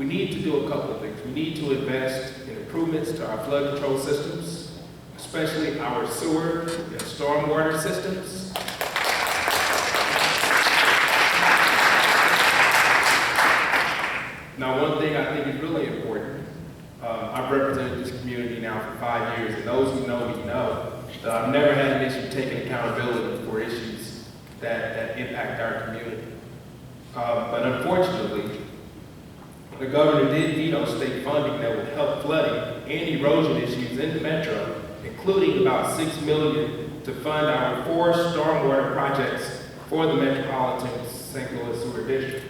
we need to do a couple of things. We need to invest in improvements to our flood control systems, especially our sewer and stormwater systems. Now, one thing I think is really important, I've represented this community now for 5 years, and those who know me know that I've never had an issue taking accountability for issues that impact our community. But unfortunately, the governor did veto state funding that would help flooding and erosion issues in the metro, including about $6 million to fund our 4 stormwater projects for the metropolitan St. Louis Sewer District.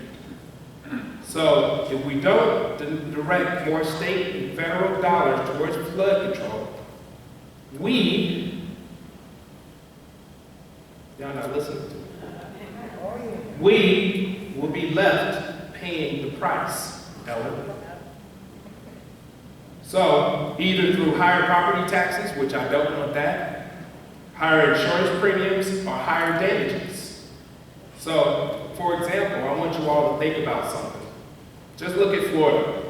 So if we don't direct more state and federal dollars towards flood control, y'all not listening to me, we will be left paying the price, Ellen. So either through higher property taxes, which I don't want that, higher insurance premiums, or higher damages. So, for example, I want you all to think about something. Just look at Florida.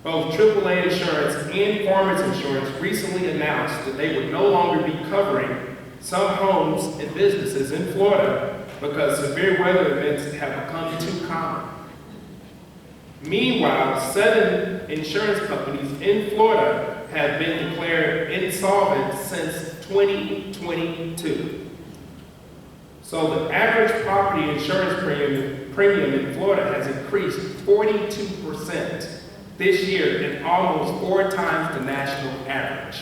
Both AAA insurance and farmers insurance recently announced that they would no longer be covering some homes and businesses in Florida because severe weather events have become too common. Meanwhile, 7 insurance companies in Florida have been declared insolvent since 2022. So the average property insurance premium in Florida has increased 42% this year and almost 4 times the national average.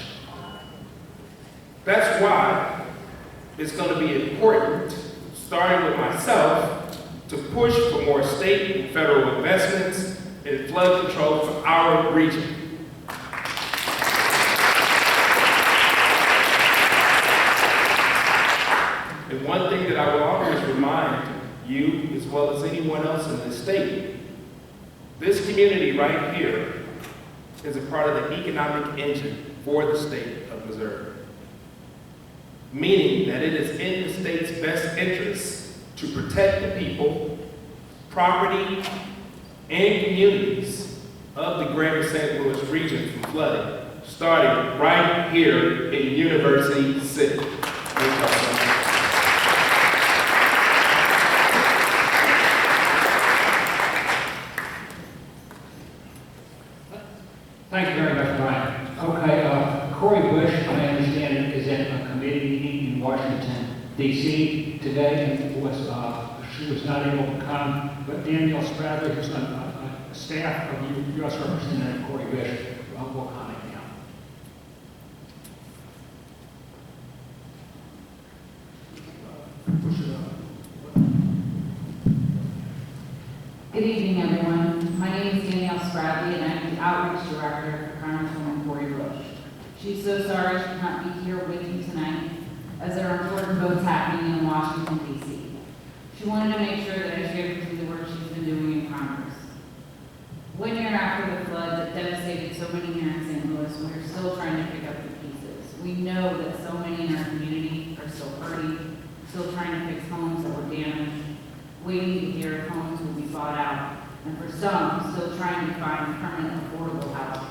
That's why it's going to be important, starting with myself, to push for more state and federal investments in flood control for our region. And one thing that I will always remind you, as well as anyone else in this state, this community right here is a part of the economic engine for the state of Missouri. Meaning that it is in the state's best interest to protect the people, property, and communities of the greater St. Louis region from flooding, starting right here in University City. Thank you so much. Thank you very much, Brian. Okay, Corey Bush, I understand, is at a committee meeting in Washington, D.C. today, and she was not able to come, but Danielle Spradley, who's on staff of U.S. Representative Corey Bush, will comment now. Good evening, everyone. My name is Danielle Spradley, and I'm the Outreach Director for Congresswoman Corey Bush. She's so sorry she cannot be here with you tonight, as there are important votes happening in Washington, D.C. She wanted to make sure that I shared with you the work she's been doing in Congress. 1 year after the flood that devastated so many here in St. Louis, we're still trying to pick up the pieces. We know that so many in our community are still hurting, still trying to fix homes that were damaged, waiting to hear if homes will be bought out, and for some, still trying to find permanent affordable housing.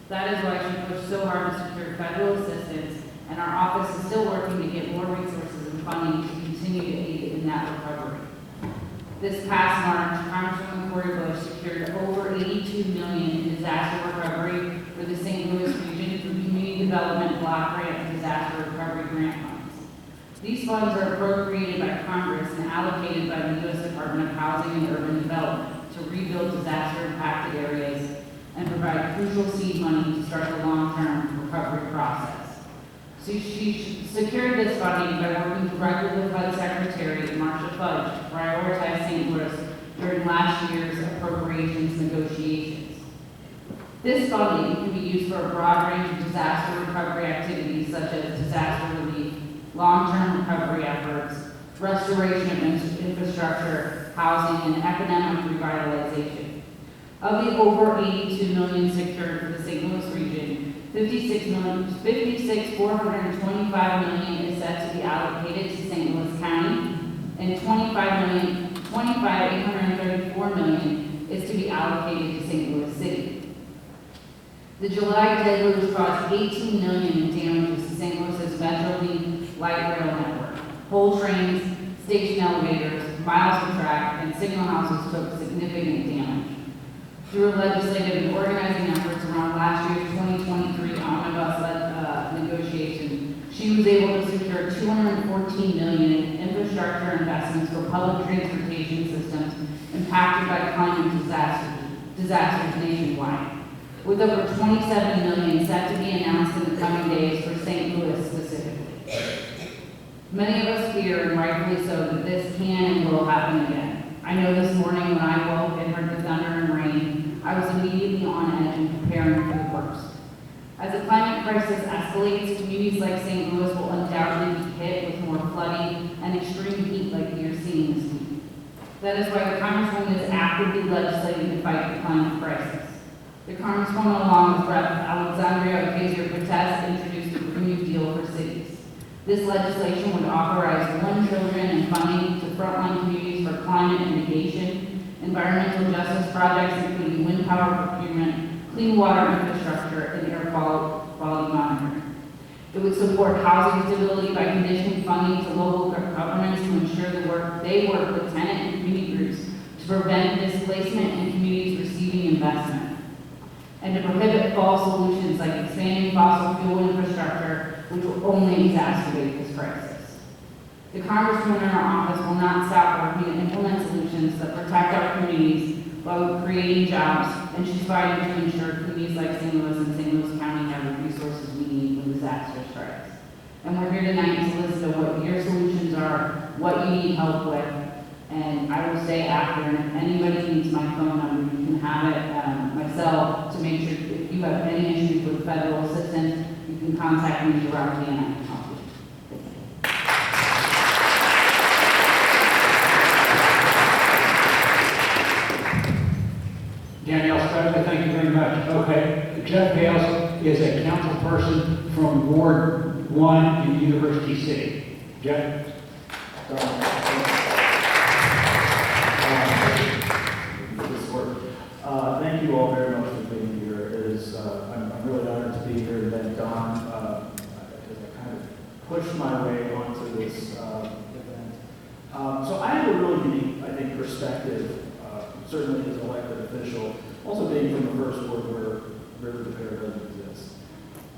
That is why she pushed so hard to secure federal assistance, and our office is still working to get more resources and funding to continue to aid in that recovery. This past March, Congresswoman Corey Bush secured over $82 million in disaster recovery for the St. Louis region through Community Development Block Grant and Disaster Recovery Grant funds. These funds are appropriated by Congress and allocated by the U.S. Department of Housing and Urban Development to rebuild disaster-impacted areas and provide crucial seed money to start the long-term recovery process. So she secured this funding by working directly with HUD Secretary Marcia Fudge to prioritize St. Louis during last year's appropriations negotiations. This funding can be used for a broad range of disaster recovery activities such as disaster relief, long-term recovery efforts, restoration of infrastructure, housing, and economic revitalization. Of the over $82 million secured for the St. Louis region, $425 million is set to be allocated to St. Louis County, and $834 million is to be allocated to St. Louis City. The July deluge caused $18 million in damages to St. Louis's Metrolink light rail network. Whole trains, station elevators, miles of track, and signal houses took significant damage. Through legislative and organizing efforts around last year's 2023 omnibus negotiation, she was able to secure $214 million in infrastructure investments for public transportation systems impacted by climate disasters nationwide, with over $27 million set to be announced in the coming days for St. Louis specifically. Many of us fear, and rightfully so, that this can and will happen again. I know this morning when I woke and heard the thunder and rain, I was immediately on edge and preparing for the worst. As the climate crisis escalates, communities like St. Louis will undoubtedly be hit with more flooding and extreme heat like we are seeing this week. That is why the Congresswoman is actively legislating to fight the climate crisis. The Congresswoman, along with Rep. Alexandria Ocasio-Cortez, introduced a Green New Deal for cities. This legislation would authorize $1 trillion in funding to frontline communities for climate mitigation, environmental justice projects including wind power procurement, clean water infrastructure, and air quality monitoring. It would support housing stability by conditioning funding to local governments to ensure they work with tenant and community groups to prevent displacement in communities receiving investment, and to prohibit false solutions like expanding fossil fuel infrastructure, which will only exacerbate this crisis. The Congresswoman in our office will not stop working to implement solutions that protect our communities while creating jobs, and she's fighting to ensure communities like St. Louis and St. Louis County have the resources we need when disaster strikes. And we're here tonight to listen to what your solutions are, what you need help with, and I will stay after, and if anybody needs my phone number, you can have it, myself, to make sure if you have any issues with federal assistance, you can contact me directly and I can help you. Danielle Stradley, thank you very much. Okay, Jeff Hales is a council person from Ward 1 in University City. Jeff? Thank you all very much for being here. I'm really honored to be here and thank Don because I kind of pushed my way onto this event. So I have a really unique, I think, perspective, certainly as an elected official, also being from the first ward where River Repair doesn't exist.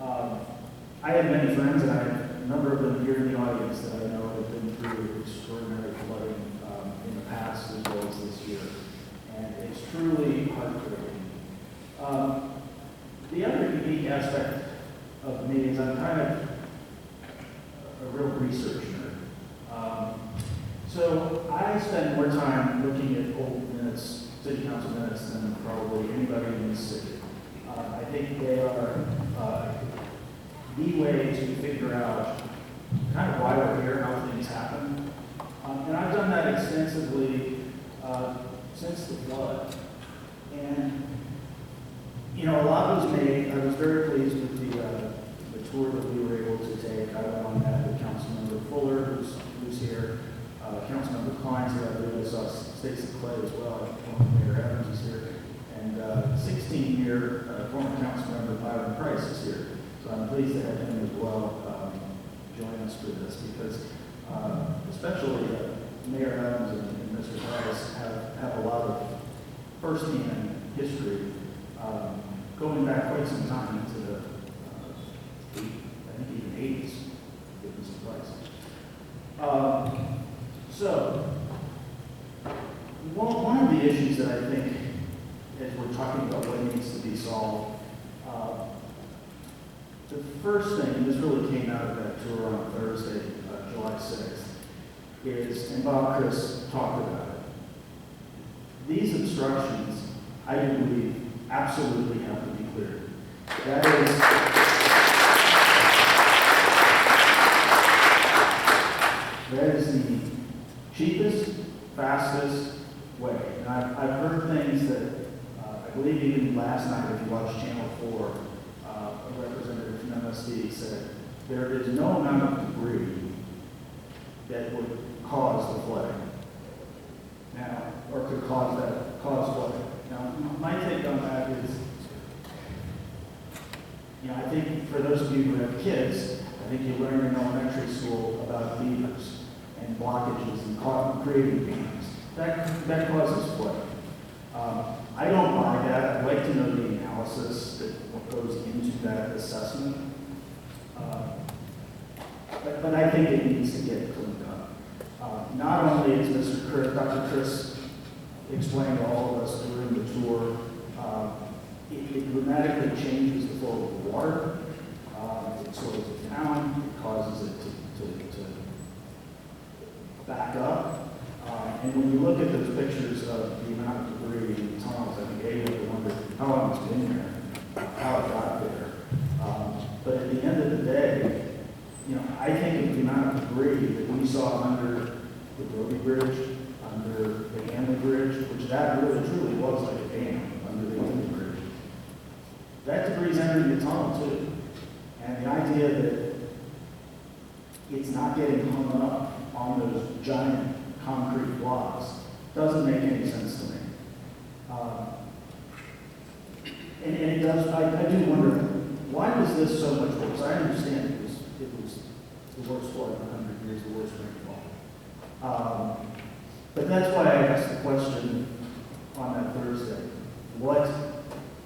I have many friends, and I have a number of them here in the audience that I know have been through extraordinary flooding in the past as well as this year. And it's truly heartbreaking. The other unique aspect of me is I'm kind of a real research nerd. So I spend more time looking at old minutes, city council minutes, than probably anybody in this city. I think they are the way to figure out kind of why we're here, how things happen. And I've done that extensively since the flood. And, you know, a lot was made. I was very pleased with the tour that we were able to take. I went on that with Councilmember Fuller, who's here. Councilmember Klein's here. I believe I saw Stacey Clay as well. Former Mayor Adams is here. And 16-year former Councilmember Byron Price is here. So I'm pleased to have him as well join us for this because especially Mayor Adams and Mr. Price have a lot of first-hand history going back quite some time into the, I think even 80s, give me some price. So, one of the issues that I think, as we're talking about what needs to be solved, the first thing, and this really came out of that tour on Thursday, July 6th, is, and Bob Chris talked about it, these obstructions, I do believe, absolutely have to be cleared. That is the cheapest, fastest way. And I've heard things that I believe even last night, if you watched Channel 4, a representative from MSD said there is no amount of debris that would cause the flooding. Now, or could cause flooding. You know, I think for those of you who have kids, I think you learn in elementary school about levers and blockages and creating beams. That causes flood. I don't buy that. I'd like to know the analysis that goes into that assessment. But I think it needs to get cleaned up. Not only is Dr. Chris explained to all of us during the tour, it dramatically changes the flow of the water. It slows it down. It causes it to back up. And when you look at those pictures of the amount of debris in the tunnels, I think you have to wonder how long it's been there, how it got there. But at the end of the day, you know, I think of the amount of debris that we saw under the Brody Bridge, under the Hanley Bridge, which that really truly was like a dam under the Hanley Bridge. That debris is entering the tunnel too. And the idea that it's not getting hung up on those giant concrete blocks doesn't make any sense to me. And it does, I do wonder, why was this so much worse? I understand it was the worst flood in 100 years, the worst rainfall. But that's why I asked the question on that Thursday. What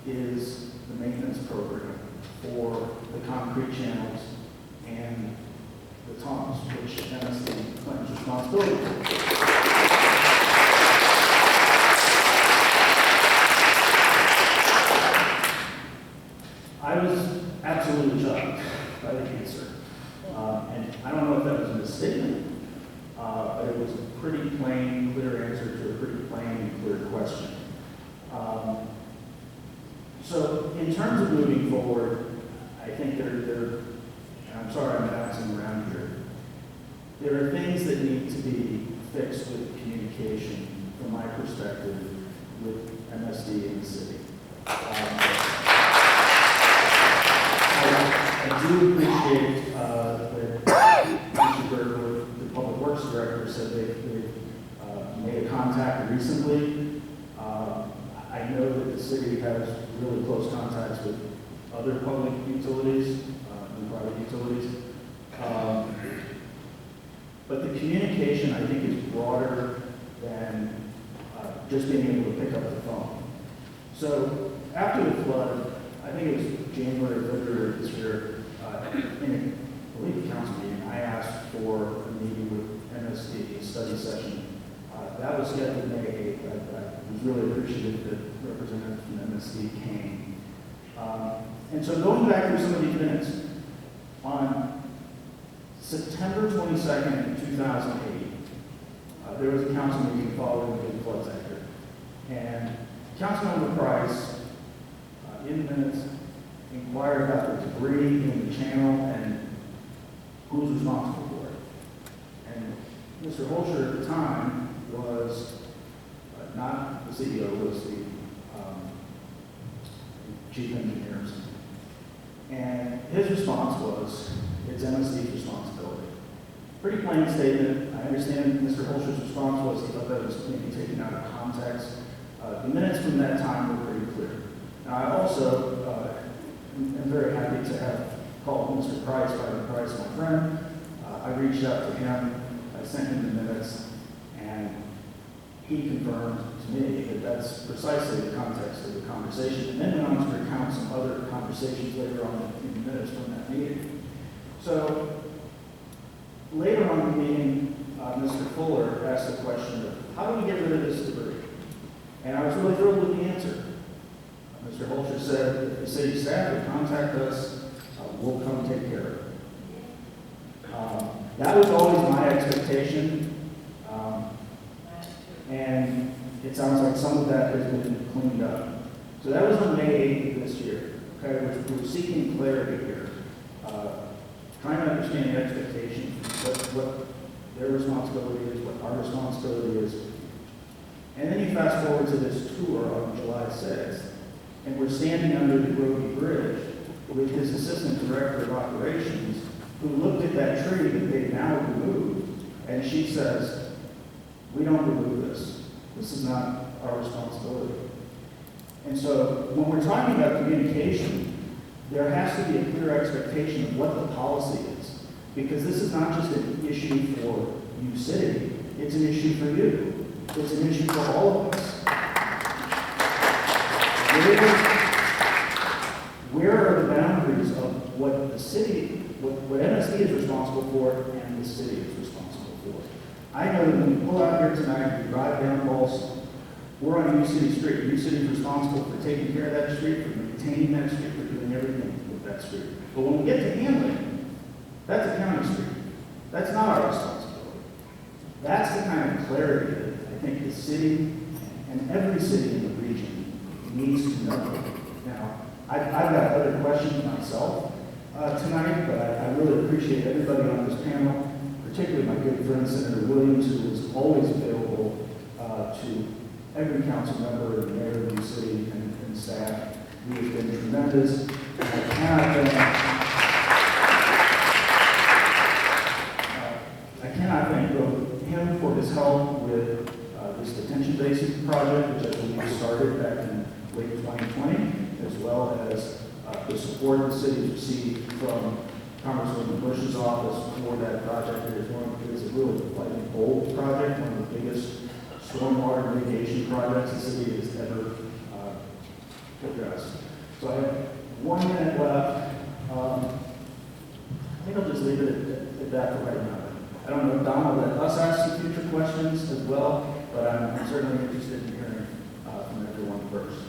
is the maintenance program for the concrete channels and the tunnels, which MSD claims responsibility for? I was absolutely shocked by the answer. And I don't know if that was a misstatement, but it was a pretty plain, clear answer to a pretty plain and clear question. So in terms of moving forward, I think and I'm sorry I'm bouncing around here, there are things that need to be fixed with communication, from my perspective, with MSD in the city. I do appreciate that Mr. Berger, the Public Works Director, said they've made a contact recently. I know that the city has really close contacts with other public utilities and private utilities. But the communication, I think, is broader than just being able to pick up the phone. So after the flood, I think it was January or February this year, in I believe a council meeting, I asked for a meeting with MSD, a study session. That was scheduled May 8th. I was really appreciative that representatives from MSD came. And so going back through some of these minutes, on September 22nd, 2008, there was a council meeting following the big floods out here. And Councilmember Price, in the minutes, inquired about the debris in the channel and who's responsible for it. And Mr. Holscher at the time was not the CEO, was the chief engineer. And his response was, it's MSD's responsibility. Pretty plain statement. I understand Mr. Holscher's response was he thought that was maybe taken out of context. The minutes from that time were pretty clear. Now, I also am very happy to have called Mr. Price, Byron Price, my friend. I reached out to him, I sent him the minutes, and he confirmed to me that that's precisely the context of the conversation. And then went on to recount some other conversations later on in the minutes from that meeting. So later on in the meeting, Mr. Fuller asked the question of, how do we get rid of this debris? And I was really thrilled with the answer. Mr. Holscher said, if the city staff would contact us, we'll come take care of it. That was always my expectation. And it sounds like some of that has been cleaned up. So that was on May 8th of this year. Okay, we're seeking clarity here. Trying to understand the expectations, what their responsibility is, what our responsibility is. And then you fast forward to this tour on July 6th, and we're standing under the Brody Bridge with his assistant director of operations, who looked at that tree that they've now removed, and she says, we don't remove this. This is not our responsibility. And so when we're talking about communication, there has to be a clear expectation of what the policy is. Because this is not just an issue for you city, it's an issue for you. It's an issue for all of us. Where are the boundaries of what the city, what MSD is responsible for and the city is responsible for? I know that when we pull out here tonight, we drive down Balsam, we're on U City Street. U City is responsible for taking care of that street, for maintaining that street, for doing everything with that street. But when we get to Hamlin, that's a county street. That's not our responsibility. That's the kind of clarity that I think the city and every city in the region needs to know. Now, I've got other questions myself tonight, but I really appreciate everybody on this panel, particularly my good friend Senator Williams, who is always available to every council member and mayor of the city and staff. We have been tremendous. And I cannot thank both him for his help with this detention basin project, which I believe started back in late 2020, as well as the support the city received from Congresswoman Bush's office for that project. It is a really quite bold project, one of the biggest stormwater mitigation projects the city has ever addressed. So I have 1 minute left. I think I'll just leave it at that for right now. I don't know if Don will let us ask some future questions as well, but I'm certainly interested in hearing from everyone first.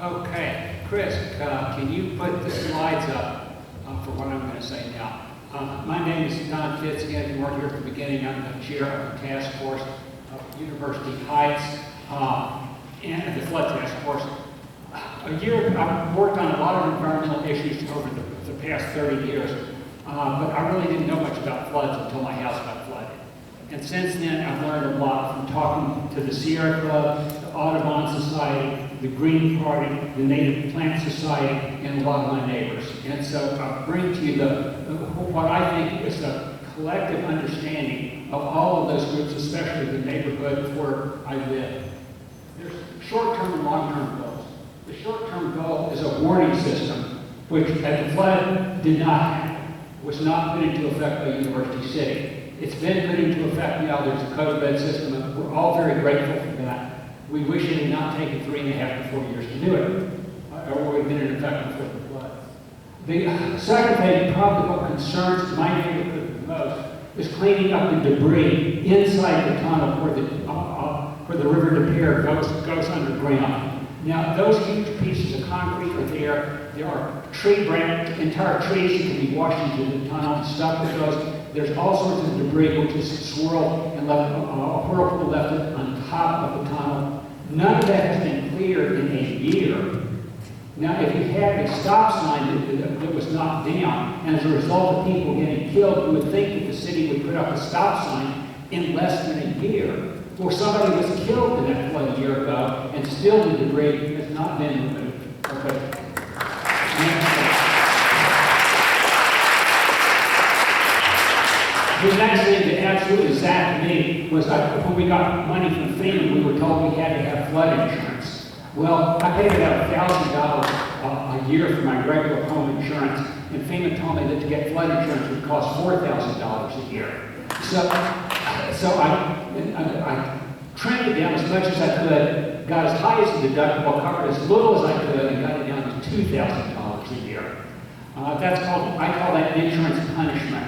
Okay, Chris, can you put the slides up for what I'm going to say now? My name is Don Fitz. Again, if you weren't here at the beginning, I'm the chair of the task force of University Heights and the flood task force. I've worked on a lot of environmental issues over the past 30 years, but I really didn't know much about floods until my house got flooded. And since then, I've learned a lot from talking to the Sierra Club, the Audubon Society, the Green Party, the Native Plant Society, and a lot of my neighbors. And so I'll bring to you what I think is a collective understanding of all of those groups, especially the neighborhood where I live. There's short-term and long-term goals. The short-term goal is a warning system, which at the flood did not happen, was not put into effect by University City. It's been put into effect now. There's a code red system, and we're all very grateful for that. We wish it had not taken 3.5 to 4 years to do it, or would have been in effect before the flood. The second thing, probably what concerns my neighborhood the most, is cleaning up the debris inside the tunnel where the river De Pere goes underground. Now, those huge pieces of concrete are there. There are entire trees that can be washed into the tunnel and stuff that goes. There's all sorts of debris which is swirled and left, a whirlpool left on top of the tunnel. None of that has been cleared in a year. Now, if you had a stop sign that was knocked down, and as a result of people getting killed, you would think that the city would put up a stop sign in less than a year. Well, somebody was killed in that flood a year ago, and still the debris has not been removed. Okay. The next thing that absolutely sad to me was when we got money from FEMA, we were told we had to have flood insurance. Well, I paid about $1,000 a year for my regular home insurance, and FEMA told me that to get flood insurance would cost $4,000 a year. So I trimmed it down as much as I could, got as high as the deductible, covered as little as I could, and got it down to $2,000 a year. I call that insurance punishment.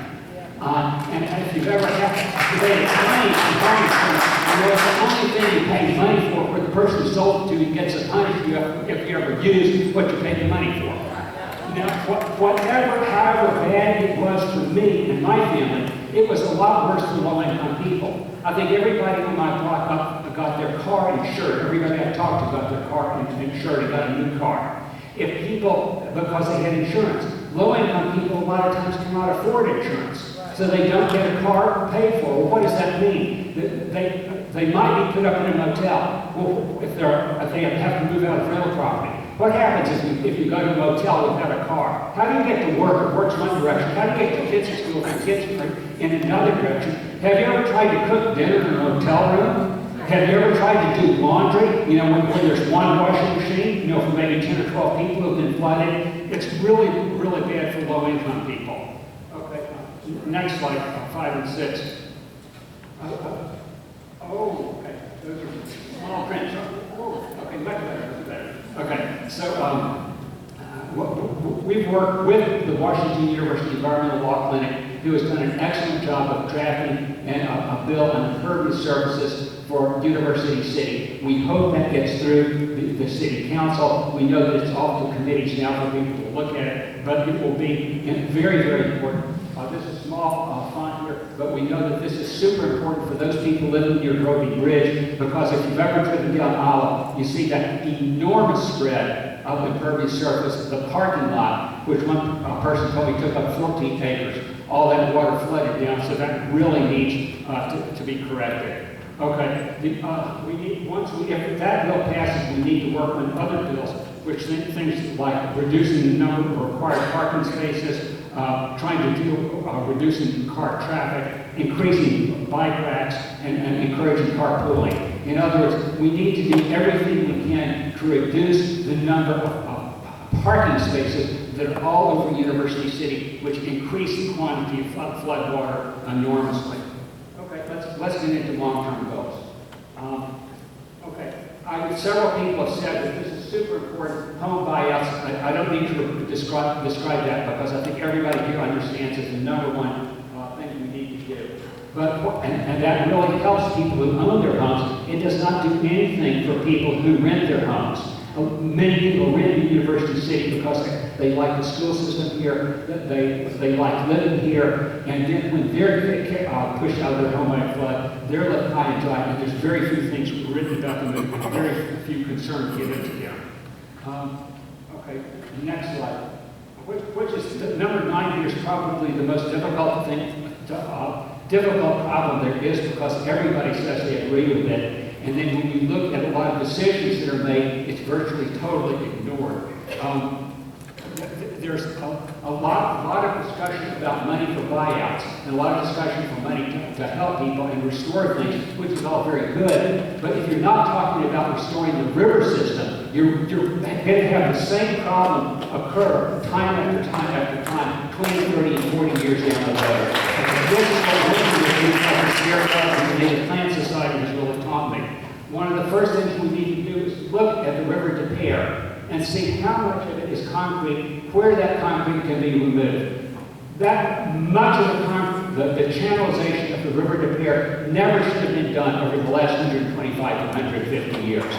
And if you've ever had to pay money for car insurance, the only thing you pay money for the person who sold it to gets a punishment if you ever use what you paid the money for. Now, however bad it was for me and my family, it was a lot worse for low-income people. I think everybody in my block got their car insured. Everybody I talked to got their car insured and got a new car. If people, because they had insurance, low-income people a lot of times cannot afford insurance. So they don't get a car paid for. Well, what does that mean? The They might be put up in a motel. Well, if they have to move out of rental property. What happens is if you go to a motel without a car? How do you get to work? It works one direction. How do you get to kids to school and kids in another direction? Have you ever tried to cook dinner in a hotel room? Have you ever tried to do laundry? You know, when there's one washing machine, you know, for maybe 10 or 12 people who've been flooded, it's really, really bad for low-income people. Okay, next slide, 5 and 6. Oh, okay, those are small print. Oh, okay, much better. Okay, so we've worked with the Washington University Environmental Law Clinic, who has done an excellent job of drafting a bill on impervious surfaces for University City. We hope that gets through the City Council. We know that it's off to committees now for people to look at it, but it will be very, very important. This is small font here, but we know that this is super important for those people living near Groby Bridge, because if you've ever driven down Olive, you see that enormous spread of impervious surface, the parking lot, which one person told me took up 14 acres. All that water flooded down, so that really needs to be corrected. Okay, if that bill passes, we need to work on other bills, which things like reducing the number of required parking spaces, trying to deal reducing car traffic, increasing bike racks, and encouraging carpooling. In other words, we need to do everything we can to reduce the number of parking spaces that are all over University City, which increase the quantity of flood water enormously. Okay, let's get into long-term goals. Several people have said that this is super important. Home buyouts, I don't need to describe that, because I think everybody here understands it's the number one thing we need to do. But, and that really helps people who own their homes. It does not do anything for people who rent their homes. Many people rent in University City because they like the school system here, they like living here, and then when they're pushed out of their home by a flood, they're left high and dry, and there's very few things written about them, and very few concerns given to them. Okay, next slide. Which is, number 9 here is probably the most difficult thing, difficult problem there is, because everybody says they agree with it. And then when you look at a lot of decisions that are made, it's virtually totally ignored. There's a lot of discussion about money for buyouts, and a lot of discussion for money to help people and restore things, which is all very good. But if you're not talking about restoring the river system, you're going to have the same problem occur time after time after time, 20, 30, and 40 years down the road. And this is what the Plant Society has really taught me. One of the first things we need to do is look at the river de Pere and see how much of it is concrete, where that concrete can be removed. That much of the channelization of the river de Pere never should have been done over the last 125 to 150 years.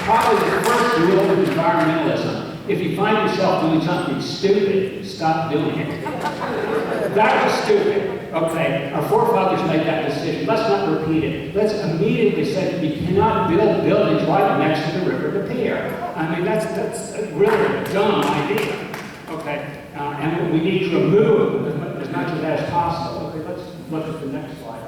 Probably the first rule of environmentalism: if you find yourself doing something stupid, stop doing it. That was stupid. Okay, our forefathers made that decision. Let's not repeat it. Let's immediately say you cannot build buildings right next to the river de Pere. I mean, that's really a dumb idea. Okay, and we need to remove as much of that as possible. Okay, let's look at the next slide.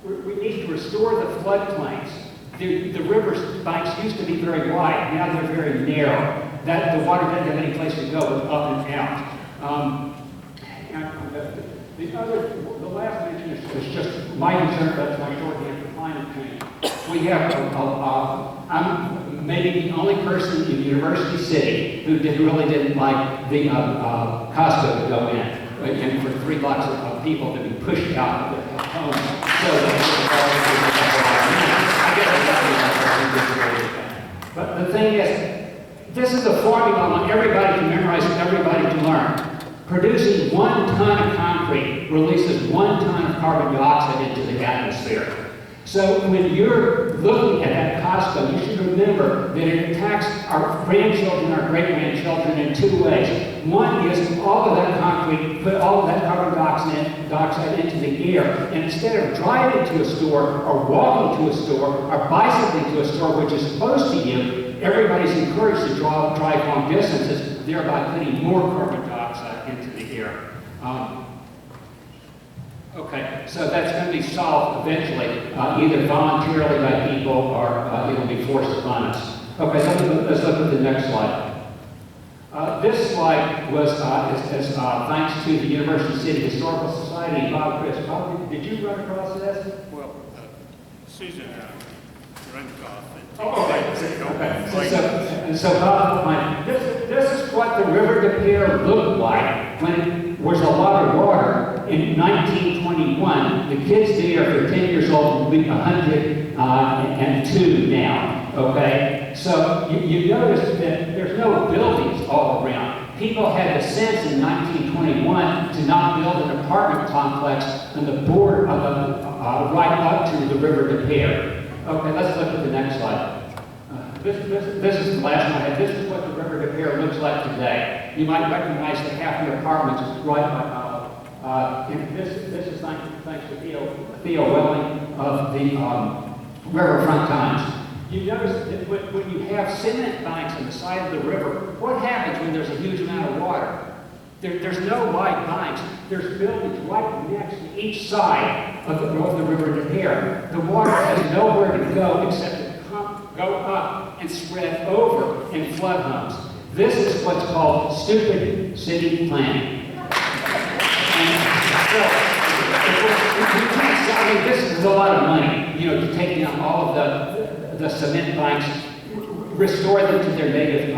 We need to restore the floodplains. The river banks used to be very wide. Now they're very narrow. The water doesn't have any place to go but up and out. The last mention is just my concern about my shorthand for climate change. We have I'm maybe the only person in University City who really didn't like the Costco to go in, and for 3 blocks of people to be pushed out of their homes. But the thing is, this is a formula I want everybody to memorize and everybody to learn. Producing 1 ton of concrete releases 1 ton of carbon dioxide into the atmosphere. So when you're looking at that Costco, you should remember that it attacks our grandchildren, our great-grandchildren in 2 ways. One is all of that concrete, put all of that carbon dioxide into the air, and instead of driving to a store or walking to a store or bicycling to a store, which is close to you, everybody's encouraged to drive long distances, thereby putting more carbon dioxide into the air. Okay, so that's going to be solved eventually, either voluntarily by people or it'll be forced upon us. Okay, let's look at the next slide. This slide was thanks to the University City Historical Society and Bob Chris. Bob, did you run across this? Well, Susan Renkoff. Okay. So Bob, this is what the River de Pere looked like when it was a lot of water in 1921. The kids there for 10 years old will be 102 now. Okay, so you notice that there's no buildings all around. People had the sense in 1921 to not build an apartment complex on the border of right up to the River de Pere. Okay, let's look at the next slide. This is the last one. This is what the River de Pere looks like today. You might recognize the half-year apartments right by and this is thanks to Theo Welling of the Riverfront Times. You notice that when you have cement banks on the side of the river, what happens when there's a huge amount of water? There's no wide banks. There's buildings right next to each side of the River de Pere. The water has nowhere to go except to go up and spread over in flood homes. This is what's called stupid city planning. I mean, this is a lot of money, to take down all of the cement banks, restore them to their native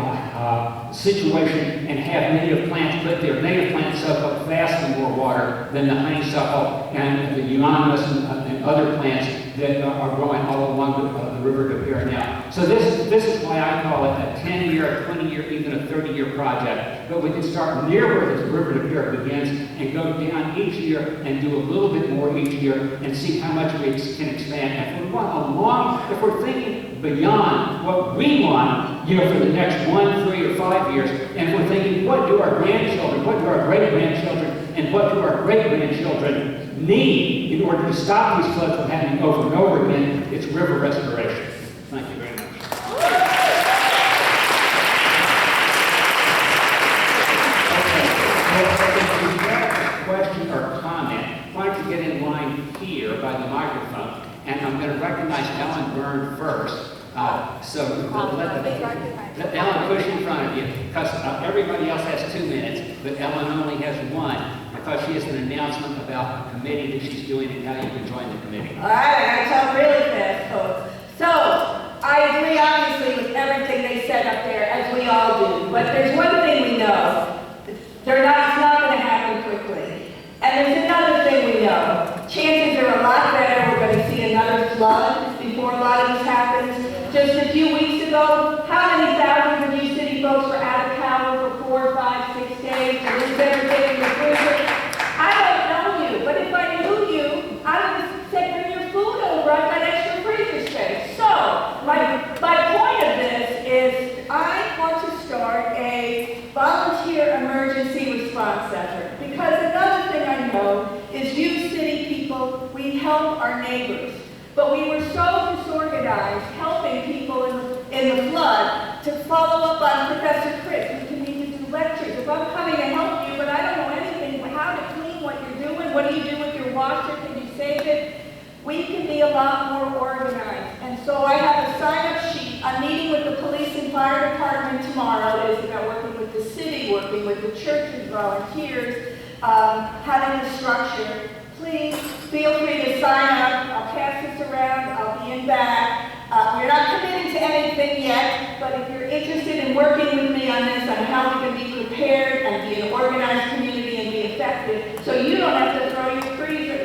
situation, and have native plants put there. Native plants soak up vastly more water than the honeysuckle and the euonymus and other plants that are growing all along the River de Pere now. So this is why I call it a 10-year, 20-year, even a 30-year project. But we can start near where the River de Pere begins and go down each year and do a little bit more each year and see how much we can expand. If we're thinking beyond what we want, for the next 1, 3, or 5 years, and if we're thinking, what do our grandchildren, what do our great-grandchildren, and what do our great-grandchildren need in order to stop these floods from happening over and over again, it's river restoration. Thank you very much. If you have a question or comment, why don't you get in line here by the microphone, and I'm going to recognize Ellen Byrne first. So let Ellen push in front of you, because everybody else has 2 minutes, but Ellen only has 1. Because she has an announcement about a committee that she's doing and how you can join the committee. All right, I gotta talk really fast, folks. So, I agree obviously with everything they said up there, as we all do. But there's one thing we know. It's not gonna happen quickly. And there's another thing we know. Chances are a lot better we're gonna see another flood before a lot of this happens. Just a few weeks ago, how many thousands of you city folks were out of power for 4, 5, 6 days? To lose everything in the freezer? I don't know you, but if I knew you, I would have said bring your food over. I've got extra freezer space. So, my point of this is I want to start a volunteer emergency response effort. Because another thing I know is you city people, we help our neighbors. But we were so disorganized helping people in the flood to follow up on Professor Chris. We can need to do lectures. If I'm coming to help you, but I don't know anything, how to clean what you're doing, what do you do with your washer, can you save it? We can be a lot more organized. And so I have a sign-up sheet. I'm meeting with the police and fire department tomorrow. It is about working with the city, working with the churches, volunteers, having a structure. Please feel free to sign up. I'll pass this around. I'll be in back. We're not committing to anything yet, but if you're interested in working with me on this, on how we can be prepared and be an organized community and be effective, so you don't have to throw your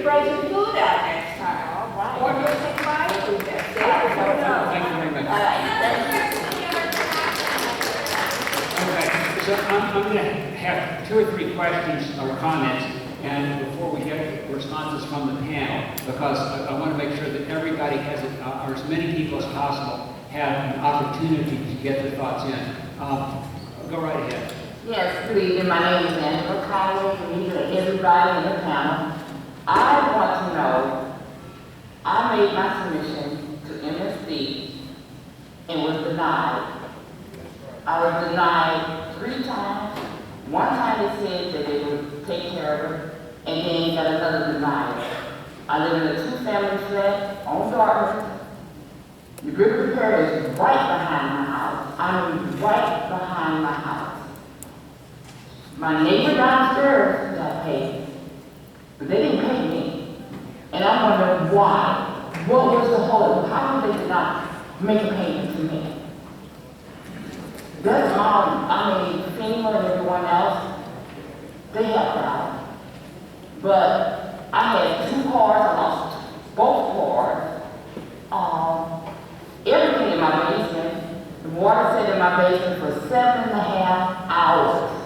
frozen food out next time. All right. Or you'll take my food next time. I don't know. Thank you very much. All right. Okay, so I'm going to have 2 or 3 questions or comments, and before we get responses from the panel, because I want to make sure that everybody has, or as many people as possible, have an opportunity to get their thoughts in. Go right ahead. Yes, good evening. My name is Angela Conway, and you and everybody in the panel. I want to know, I made my submission to MSD and was denied. I was denied 3 times. One time they said that they would take care of it, and then got another denial. I live in a two-family flat on Dartmouth. The brick repair is right behind my house. I mean, right behind my house. My neighbor downstairs got paid, but they didn't pay me. And I wonder why. What was the hold? How did they not make a payment to me? That's FEMA and everyone else, they helped out. But I had 2 cars, I lost both cars. Everything in my basement. The water sat in my basement for 7.5 hours.